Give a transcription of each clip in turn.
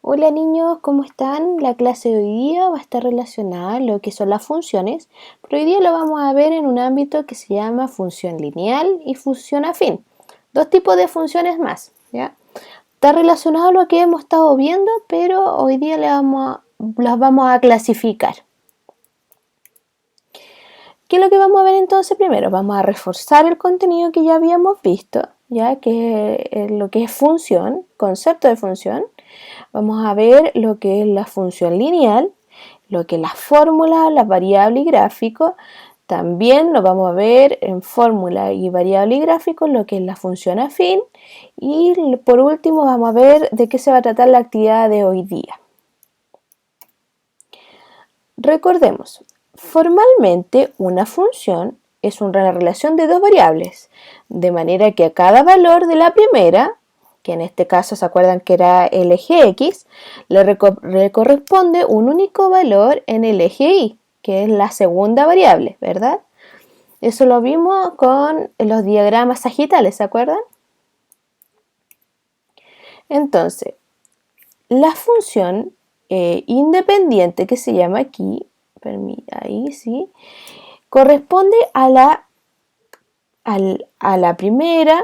Hola niños, ¿cómo están? La clase de hoy día va a estar relacionada a lo que son las funciones, pero hoy día lo vamos a ver en un ámbito que se llama función lineal y función afín. Dos tipos de funciones más, ¿ya? Está relacionado a lo que hemos estado viendo, pero hoy día las vamos a clasificar. ¿Qué es lo que vamos a ver entonces primero? Vamos a reforzar el contenido que ya habíamos visto, ya que es lo que es función, concepto de función. Vamos a ver lo que es la función lineal, lo que es la fórmula, la variable y gráfico. También lo vamos a ver en fórmula y variable y gráfico, lo que es la función afín. Y por último vamos a ver de qué se va a tratar la actividad de hoy día. Recordemos, formalmente una función es una relación de dos variables, de manera que a cada valor de la primera, que en este caso se acuerdan que era el eje X, le corresponde un único valor en el eje Y, que es la segunda variable, ¿verdad? Eso lo vimos con los diagramas sagitales, ¿se acuerdan? Entonces, la función independiente que se llama aquí, ahí sí, corresponde a la primera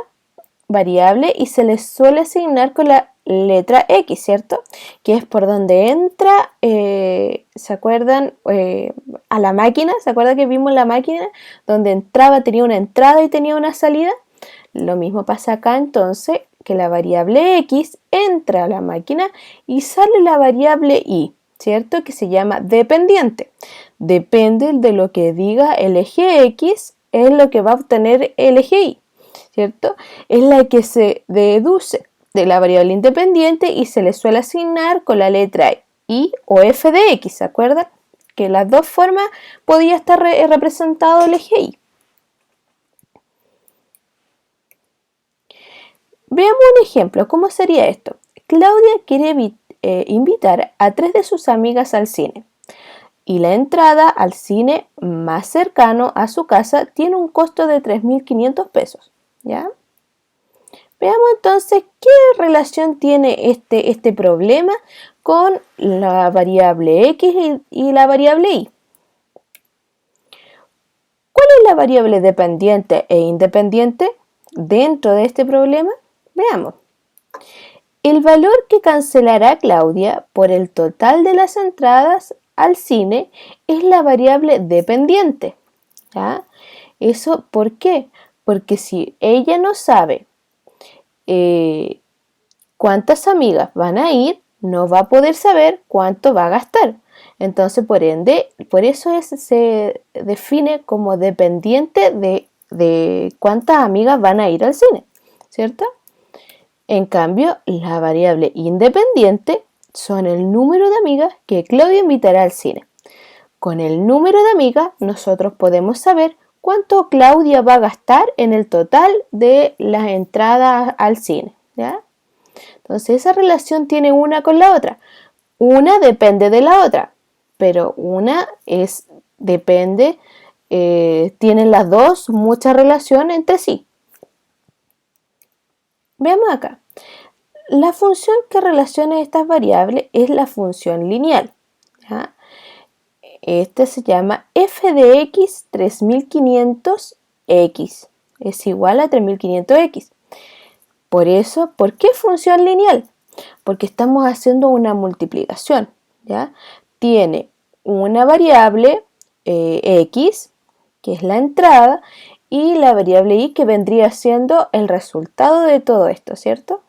variable y se le suele asignar con la letra X, ¿cierto? Que es por donde entra, ¿se acuerdan? A la máquina, ¿se acuerdan que vimos la máquina? Donde entraba, tenía una entrada y tenía una salida. Lo mismo pasa acá entonces, que la variable X entra a la máquina y sale la variable Y, ¿cierto? Que se llama dependiente. Depende de lo que diga el eje X, es lo que va a obtener el eje Y, ¿cierto? Es la que se deduce de la variable independiente y se le suele asignar con la letra Y o f de X, ¿se acuerdan? Que las dos formas podía estar representado el eje Y. Veamos un ejemplo, ¿cómo sería esto? Claudia quiere invitar a 3 de sus amigas al cine y la entrada al cine más cercano a su casa tiene un costo de 3.500 pesos, ¿ya? Veamos entonces qué relación tiene este problema con la variable X y la variable Y. ¿Cuál es la variable dependiente e independiente dentro de este problema? Veamos. El valor que cancelará Claudia por el total de las entradas al cine es la variable dependiente, ¿ya? ¿Eso por qué? Porque si ella no sabe cuántas amigas van a ir, no va a poder saber cuánto va a gastar. Entonces, por ende, por eso se define como dependiente de cuántas amigas van a ir al cine, ¿cierto? En cambio, la variable independiente son el número de amigas que Claudia invitará al cine. Con el número de amigas, nosotros podemos saber cuánto Claudia va a gastar en el total de las entradas al cine, ¿ya? Entonces, esa relación tiene una con la otra. Una depende de la otra, pero depende, tienen las dos mucha relación entre sí. Veamos acá. La función que relaciona estas variables es la función lineal, ¿ya? Este se llama f de x 3500x. Es igual a 3500x. Por eso, ¿por qué función lineal? Porque estamos haciendo una multiplicación, ¿ya? Tiene una variable x, que es la entrada, y la variable y, que vendría siendo el resultado de todo esto, ¿cierto?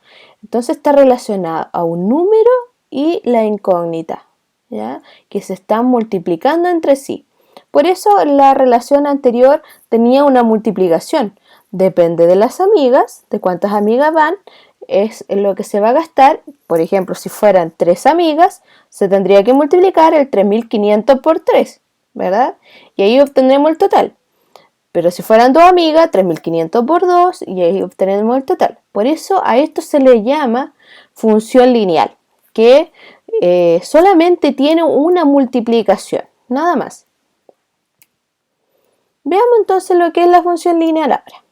Entonces está relacionada a un número y la incógnita, ¿ya? Que se están multiplicando entre sí. Por eso la relación anterior tenía una multiplicación. Depende de las amigas, de cuántas amigas van, es lo que se va a gastar. Por ejemplo, si fueran 3 amigas, se tendría que multiplicar el 3500 por 3, ¿verdad? Y ahí obtendremos el total. Pero si fueran 2 amigas, 3500 por 2 y ahí obtenemos el total. Por eso a esto se le llama función lineal, que solamente tiene una multiplicación, nada más. Veamos entonces lo que es la función lineal ahora.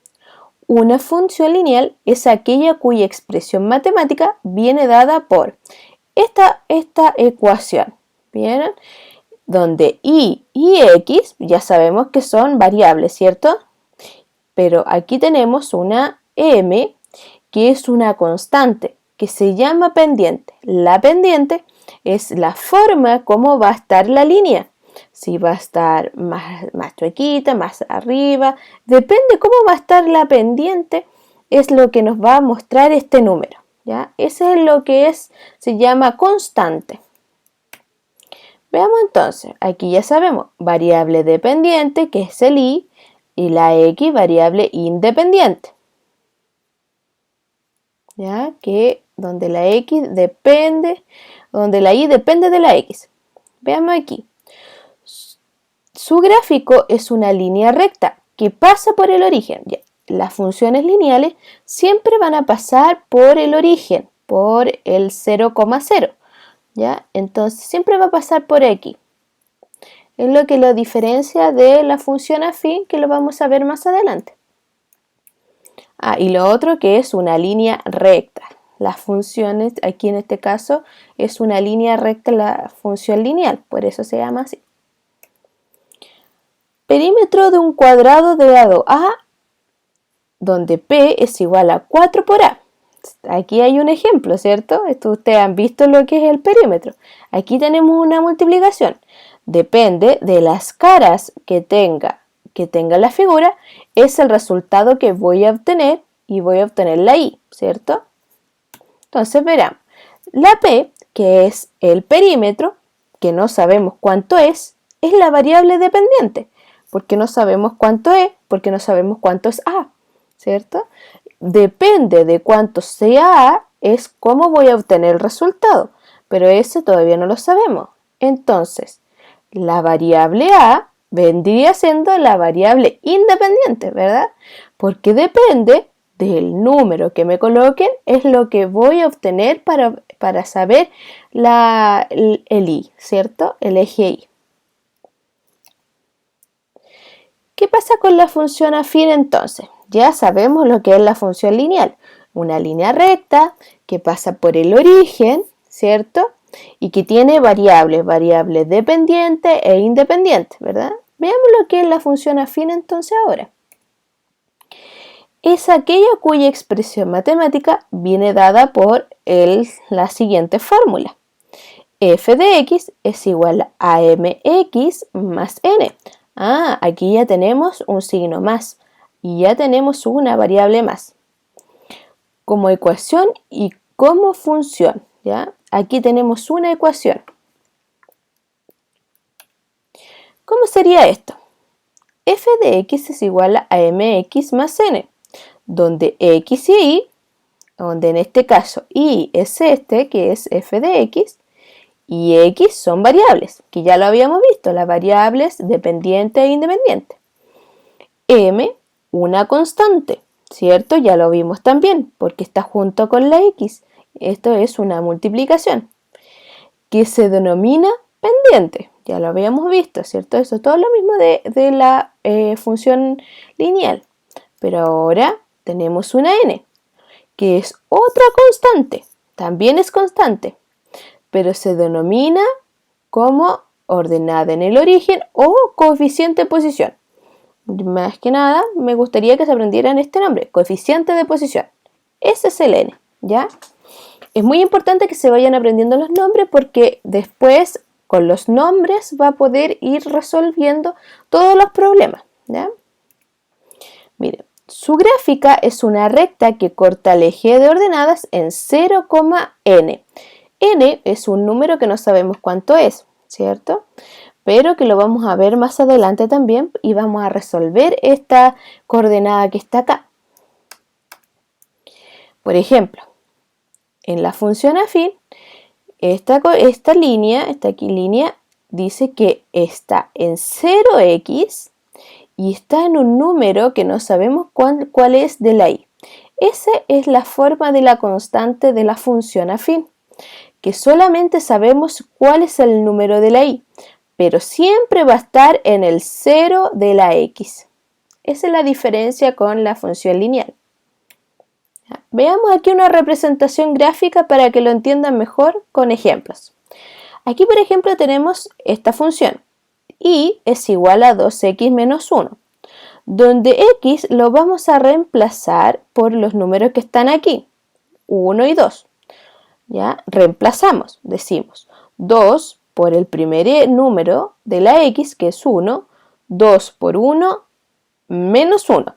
Una función lineal es aquella cuya expresión matemática viene dada por esta ecuación, ¿vieron? Donde y x ya sabemos que son variables, ¿cierto? Pero aquí tenemos una m que es una constante que se llama pendiente. La pendiente es la forma como va a estar la línea. Si va a estar más chuequita, más arriba, depende cómo va a estar la pendiente, es lo que nos va a mostrar este número, ¿ya? Ese es lo que se llama constante. Veamos entonces, aquí ya sabemos, variable dependiente, que es el y la x, variable independiente. ¿Ya? Que donde la x depende, donde la y depende de la x. Veamos aquí. Su gráfico es una línea recta que pasa por el origen. Ya, las funciones lineales siempre van a pasar por el origen, por el 0,0. ¿Ya? Entonces siempre va a pasar por x. Es lo que lo diferencia de la función afín, que lo vamos a ver más adelante. Y lo otro que es una línea recta. Las funciones, aquí en este caso, es una línea recta la función lineal, por eso se llama así. Perímetro de un cuadrado de lado A, donde P es igual a 4 por A. Aquí hay un ejemplo, ¿cierto? Ustedes han visto lo que es el perímetro. Aquí tenemos una multiplicación. Depende de las caras que tenga la figura, es el resultado que voy a obtener y voy a obtener la y, ¿cierto? Entonces verán, la P, que es el perímetro, que no sabemos cuánto es la variable dependiente, porque no sabemos cuánto es, porque no sabemos cuánto es A, ¿cierto? Depende de cuánto sea A, es cómo voy a obtener el resultado, pero ese todavía no lo sabemos. Entonces, la variable A vendría siendo la variable independiente, ¿verdad? Porque depende del número que me coloquen, es lo que voy a obtener para saber el y, ¿cierto? El eje y. ¿Qué pasa con la función afín entonces? Ya sabemos lo que es la función lineal. Una línea recta que pasa por el origen, ¿cierto? Y que tiene variables dependientes e independientes, ¿verdad? Veamos lo que es la función afín entonces ahora. Es aquella cuya expresión matemática viene dada por la siguiente fórmula. F de x es igual a mx más n. Aquí ya tenemos un signo más y ya tenemos una variable más. Como ecuación y como función, ¿ya? Aquí tenemos una ecuación. ¿Cómo sería esto? F de x es igual a mx más n, donde x y y, donde en este caso y es que es f de x, y x son variables, que ya lo habíamos visto, las variables dependiente e independiente. M, una constante, ¿cierto? Ya lo vimos también, porque está junto con la x. Esto es una multiplicación, que se denomina pendiente. Ya lo habíamos visto, ¿cierto? Eso es todo lo mismo de la función lineal. Pero ahora tenemos una n, que es otra constante. También es constante, pero se denomina como ordenada en el origen o coeficiente de posición. Más que nada, me gustaría que se aprendieran este nombre, coeficiente de posición. Ese es el n, ¿ya? Es muy importante que se vayan aprendiendo los nombres porque después con los nombres va a poder ir resolviendo todos los problemas, ¿ya? Miren, su gráfica es una recta que corta el eje de ordenadas en 0,n. N es un número que no sabemos cuánto es, ¿cierto? Pero que lo vamos a ver más adelante también y vamos a resolver esta coordenada que está acá. Por ejemplo, en la función afín, esta línea dice que está en 0x y está en un número que no sabemos cuál es de la y. Esa es la forma de la constante de la función afín, que solamente sabemos cuál es el número de la y, pero siempre va a estar en el 0 de la x. Esa es la diferencia con la función lineal. ¿Ya? Veamos aquí una representación gráfica para que lo entiendan mejor con ejemplos. Aquí, por ejemplo, tenemos esta función, y es igual a 2x menos 1, donde x lo vamos a reemplazar por los números que están aquí, 1 y 2. ¿Ya? Reemplazamos, decimos 2 por el primer número de la x, que es 1, 2 por 1 menos 1,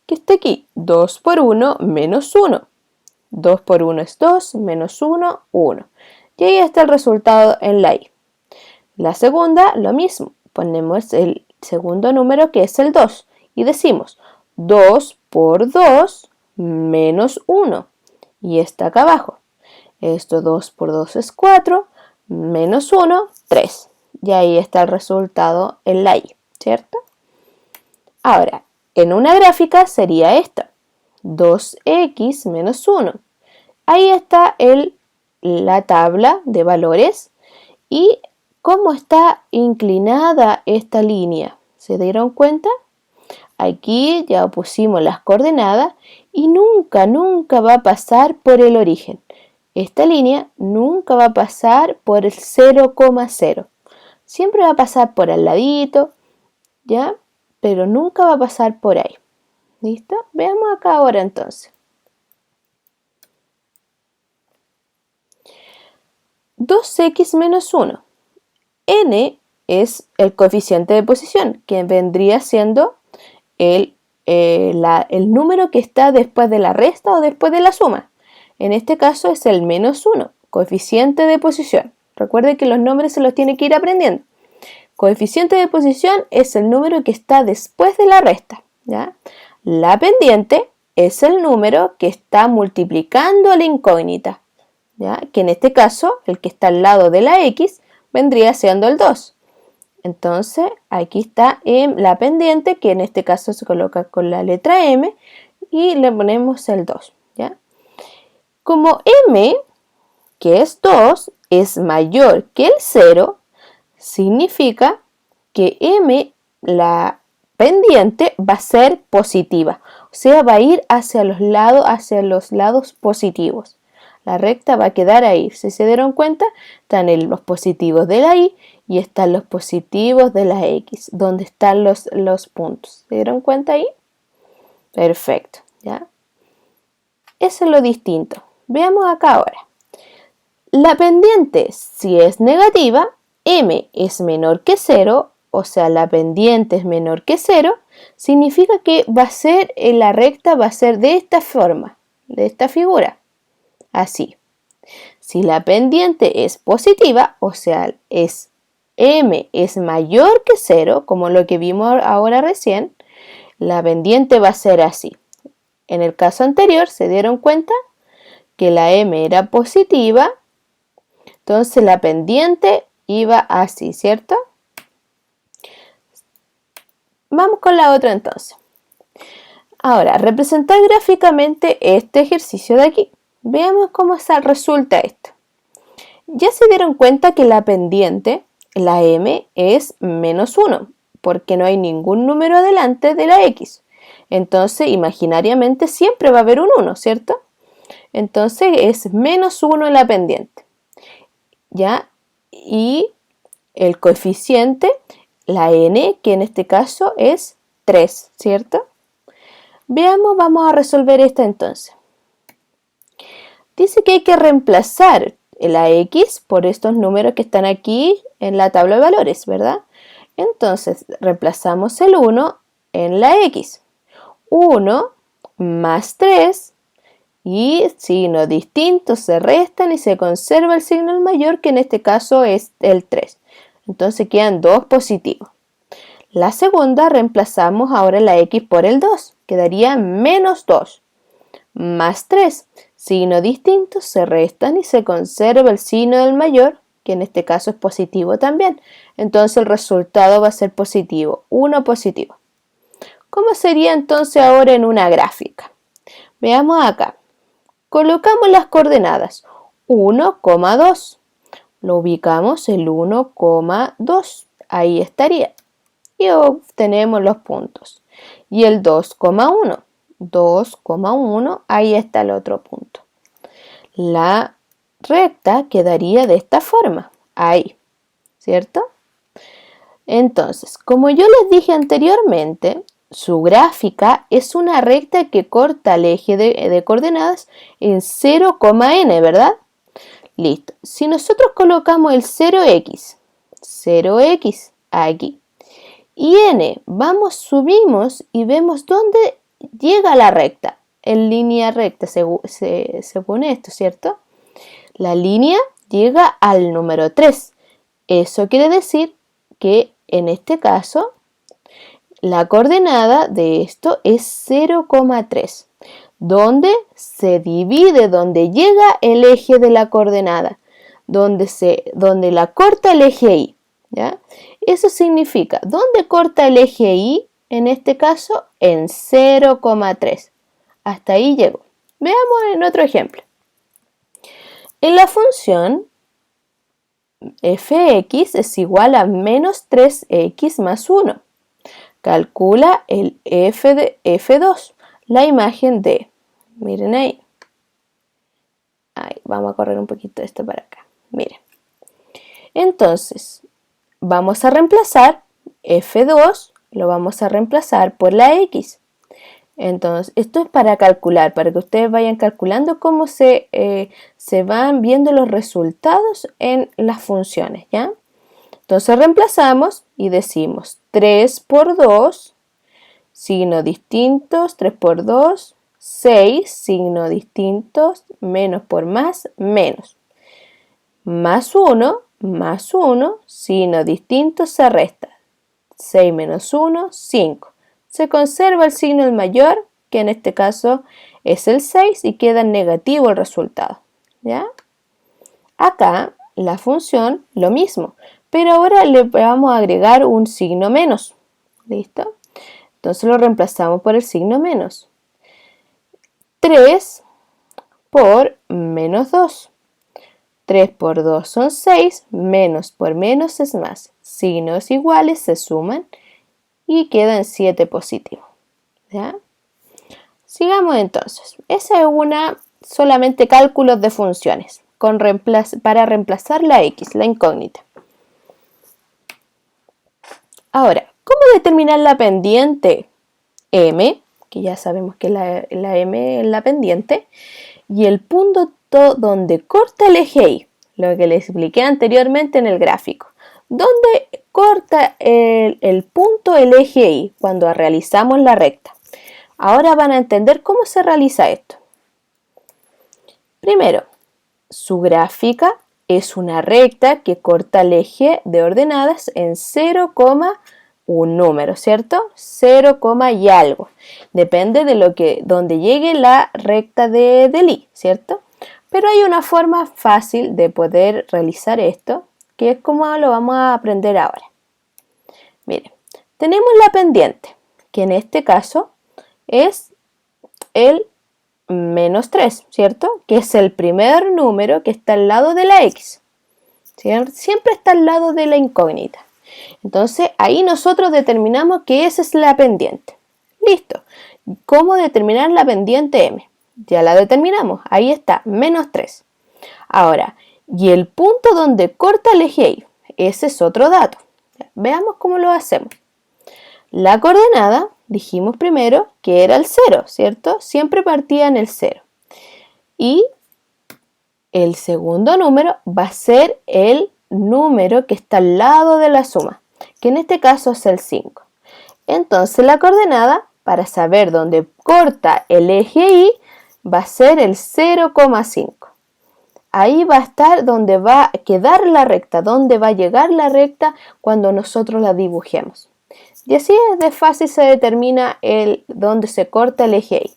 que está aquí, 2 por 1 menos 1. 2 por 1 es 2, menos 1, 1. Y ahí está el resultado en la y. La segunda, lo mismo. Ponemos el segundo número, que es el 2, y decimos 2 por 2 menos 1. Y está acá abajo. Esto 2 por 2 es 4, menos 1, 3. Y ahí está el resultado en la y, ¿cierto? Ahora, en una gráfica sería esta, 2x menos 1. Ahí está la tabla de valores y cómo está inclinada esta línea. ¿Se dieron cuenta? Aquí ya pusimos las coordenadas y nunca va a pasar por el origen. Esta línea nunca va a pasar por el 0,0. Siempre va a pasar por al ladito, ¿ya? Pero nunca va a pasar por ahí. ¿Listo? Veamos acá ahora entonces. 2x menos 1. N es el coeficiente de posición, que vendría siendo el número que está después de la resta o después de la suma. En este caso es el menos 1, coeficiente de posición. Recuerden que los nombres se los tiene que ir aprendiendo. Coeficiente de posición es el número que está después de la resta, ¿ya? La pendiente es el número que está multiplicando a la incógnita, ¿ya? Que en este caso, el que está al lado de la x, vendría siendo el 2. Entonces, aquí está la pendiente, que en este caso se coloca con la letra M, y le ponemos el 2, ¿ya? Como M, que es 2, es mayor que el 0, significa que M, la pendiente, va a ser positiva. O sea, va a ir hacia los lados positivos. La recta va a quedar ahí. Si se dieron cuenta, están los positivos de la y y están los positivos de la x, donde están los puntos. ¿Se dieron cuenta ahí? Perfecto, ¿ya? Eso es lo distinto. Veamos acá ahora. La pendiente, si es negativa, m es menor que 0, o sea, la pendiente es menor que 0, significa que la recta va a ser de esta forma, de esta figura. Así. Si la pendiente es positiva, o sea, m es mayor que 0, como lo que vimos ahora recién, la pendiente va a ser así. En el caso anterior, ¿se dieron cuenta? Que la m era positiva, entonces la pendiente iba así, ¿cierto? Vamos con la otra entonces. Ahora, representar gráficamente este ejercicio de aquí. Veamos cómo resulta esto. Ya se dieron cuenta que la pendiente, la m, es menos 1, porque no hay ningún número delante de la x. Entonces, imaginariamente siempre va a haber un 1, ¿cierto? Entonces, es menos 1 en la pendiente. ¿Ya? Y el coeficiente, la n, que en este caso es 3, ¿cierto? Veamos, vamos a resolver esta entonces. Dice que hay que reemplazar la x por estos números que están aquí en la tabla de valores, ¿verdad? Entonces, reemplazamos el 1 en la x. 1 más 3, y signos distintos se restan y se conserva el signo del mayor, que en este caso es el 3. Entonces quedan 2 positivos. La segunda, reemplazamos ahora la x por el 2, quedaría menos 2, más 3. Signos distintos se restan y se conserva el signo del mayor, que en este caso es positivo también. Entonces el resultado va a ser positivo, 1 positivo. ¿Cómo sería entonces ahora en una gráfica? Veamos acá. Colocamos las coordenadas 1,2. Lo ubicamos el 1,2. Ahí estaría. Y obtenemos los puntos. Y el 2,1. 2,1, ahí está el otro punto. La recta quedaría de esta forma, ahí, ¿cierto? Entonces, como yo les dije anteriormente, su gráfica es una recta que corta el eje de coordenadas en 0,n, ¿verdad? Listo. Si nosotros colocamos el 0x aquí, y n, subimos y vemos dónde llega la recta, en línea recta, según esto, ¿cierto? La línea llega al número 3. Eso quiere decir que en este caso la coordenada de esto es 0,3, donde se divide, donde llega el eje de la coordenada, donde la corta el eje Y, ¿ya? Eso significa, ¿dónde corta el eje Y? En este caso, en 0,3. Hasta ahí llegó. Veamos en otro ejemplo. En la función fx es igual a menos 3x más 1. Calcula el f de f2, la imagen de, miren ahí. Vamos a correr un poquito esto para acá. Miren. Entonces, vamos a reemplazar f2, lo vamos a reemplazar por la x. Entonces, esto es para calcular, para que ustedes vayan calculando cómo se van viendo los resultados en las funciones, ¿ya? Entonces reemplazamos y decimos 3 por 2, signos distintos, 3 por 2, 6, signos distintos, menos por más, menos. Más 1, signos distintos, se resta. 6 menos 1, 5. Se conserva el signo del mayor, que en este caso es el 6, y queda negativo el resultado, ¿ya? Acá la función lo mismo, pero ahora le vamos a agregar un signo menos. ¿Listo? Entonces lo reemplazamos por el signo menos. 3 por menos 2. 3 por 2 son 6, menos por menos es más. Signos iguales se suman y quedan 7 positivo. ¿Ya? Sigamos entonces. Esa es solamente cálculos de funciones para reemplazar la x, la incógnita. Ahora, ¿cómo determinar la pendiente m? Que ya sabemos que la m es la pendiente. Y el punto donde corta el eje Y, lo que les expliqué anteriormente en el gráfico. ¿Dónde corta el punto el eje Y? Cuando realizamos la recta. Ahora van a entender cómo se realiza esto. Primero, su gráfica es una recta que corta el eje de ordenadas en 0, un número, ¿cierto? 0, y algo. Depende de donde llegue la recta del Y, ¿cierto? Pero hay una forma fácil de poder realizar esto, que es como lo vamos a aprender ahora. Miren, tenemos la pendiente, que en este caso es el menos 3, ¿cierto? Que es el primer número que está al lado de la x. ¿Cierto? Siempre está al lado de la incógnita. Entonces, ahí nosotros determinamos que esa es la pendiente. Listo. ¿Cómo determinar la pendiente m? Ya la determinamos. Ahí está, menos 3. Ahora, y el punto donde corta el eje Y, ese es otro dato. Veamos cómo lo hacemos. La coordenada, dijimos primero que era el 0, ¿cierto? Siempre partía en el 0. Y el segundo número va a ser el número que está al lado de la suma, que en este caso es el 5. Entonces la coordenada, para saber dónde corta el eje Y, va a ser el 0,5. Ahí va a estar donde va a quedar la recta, donde va a llegar la recta cuando nosotros la dibujemos. Y así es de fácil se determina dónde se corta el eje Y.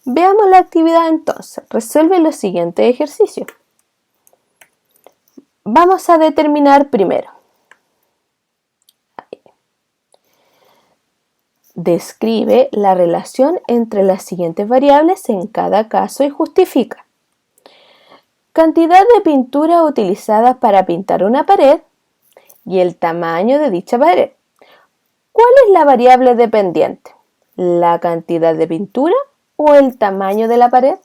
Veamos la actividad entonces. Resuelve los siguientes ejercicios. Vamos a determinar primero. Describe la relación entre las siguientes variables en cada caso y justifica. Cantidad de pintura utilizada para pintar una pared y el tamaño de dicha pared. ¿Cuál es la variable dependiente? la cantidad de pintura o el tamaño de la pared.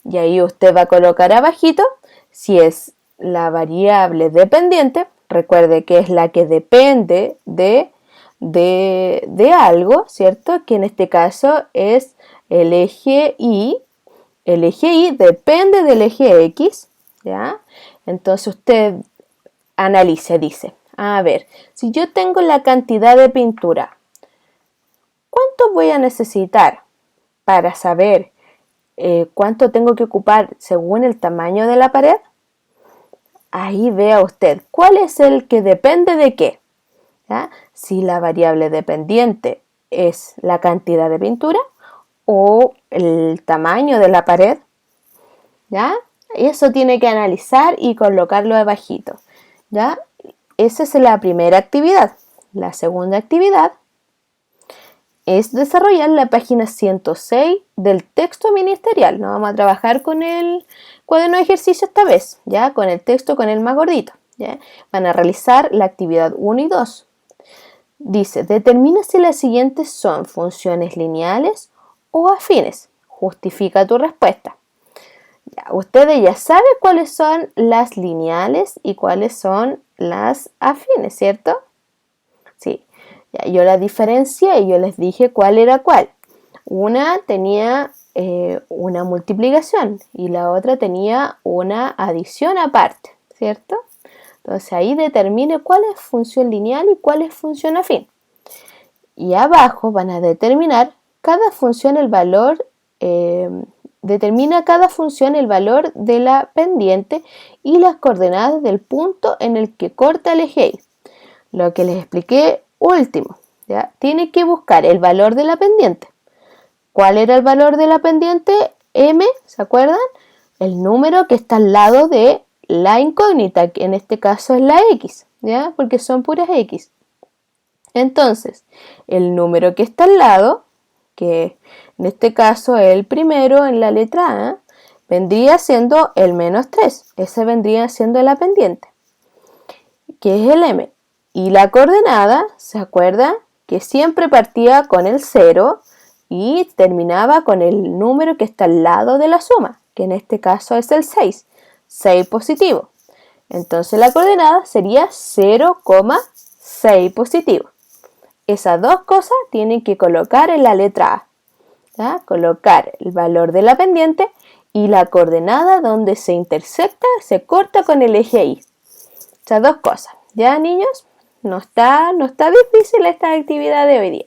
Y ahí usted va a colocar abajito si es la variable dependiente. Recuerde que es la que depende de algo, ¿cierto? Que en este caso es el eje Y. El eje Y depende del eje X, ¿ya? Entonces usted analice, dice, a ver, si yo tengo la cantidad de pintura, ¿cuánto voy a necesitar para saber cuánto tengo que ocupar según el tamaño de la pared? Ahí vea usted, ¿cuál es el que depende de qué? ¿Ya? Si la variable dependiente es la cantidad de pintura o el tamaño de la pared, ¿ya? Eso tiene que analizar y colocarlo abajito, ¿ya? Esa es la primera actividad. La segunda actividad es desarrollar la página 106 del texto ministerial. No vamos a trabajar con el cuaderno de ejercicio esta vez, ¿ya? Con el texto, con el más gordito, ¿ya? Van a realizar la actividad 1 y 2. Dice, determina si las siguientes son funciones lineales o afines. Justifica tu respuesta. Ya, ustedes ya saben cuáles son las lineales y cuáles son las afines, ¿cierto? Sí, ya, yo las diferencié y yo les dije cuál era cuál. Una tenía una multiplicación y la otra tenía una adición aparte, ¿cierto? Entonces ahí determine cuál es función lineal y cuál es función afín. Y abajo van a determinar cada función el valor, determina cada función el valor de la pendiente y las coordenadas del punto en el que corta el eje Y. Lo que les expliqué último, ¿ya? Tiene que buscar el valor de la pendiente. ¿Cuál era el valor de la pendiente? M, ¿se acuerdan? El número que está al lado de la incógnita, que en este caso es la X, ¿ya? Porque son puras X. Entonces, el número que está al lado, que en este caso es el primero en la letra A, vendría siendo el -3. Ese vendría siendo la pendiente, que es el M. Y la coordenada, ¿se acuerdan? Que siempre partía con el 0 y terminaba con el número que está al lado de la suma, que en este caso es el 6. 6 positivo. Entonces la coordenada sería 0,6 positivo. Esas dos cosas tienen que colocar en la letra A. ¿Ya? Colocar el valor de la pendiente y la coordenada donde se intersecta, se corta con el eje Y. Esas dos cosas. ¿Ya, niños? No está difícil esta actividad de hoy día.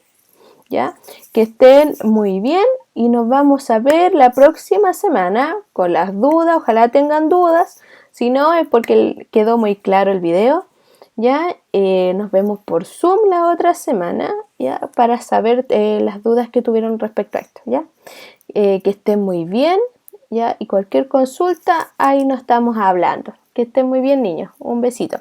¿Ya? Que estén muy bien y nos vamos a ver la próxima semana con las dudas. Ojalá tengan dudas. Si no, es porque quedó muy claro el video. ¿Ya? Nos vemos por Zoom la otra semana, ¿ya? Para saber las dudas que tuvieron respecto a esto, ¿ya? Que estén muy bien, ¿ya? Y cualquier consulta, ahí nos estamos hablando. Que estén muy bien, niños. Un besito.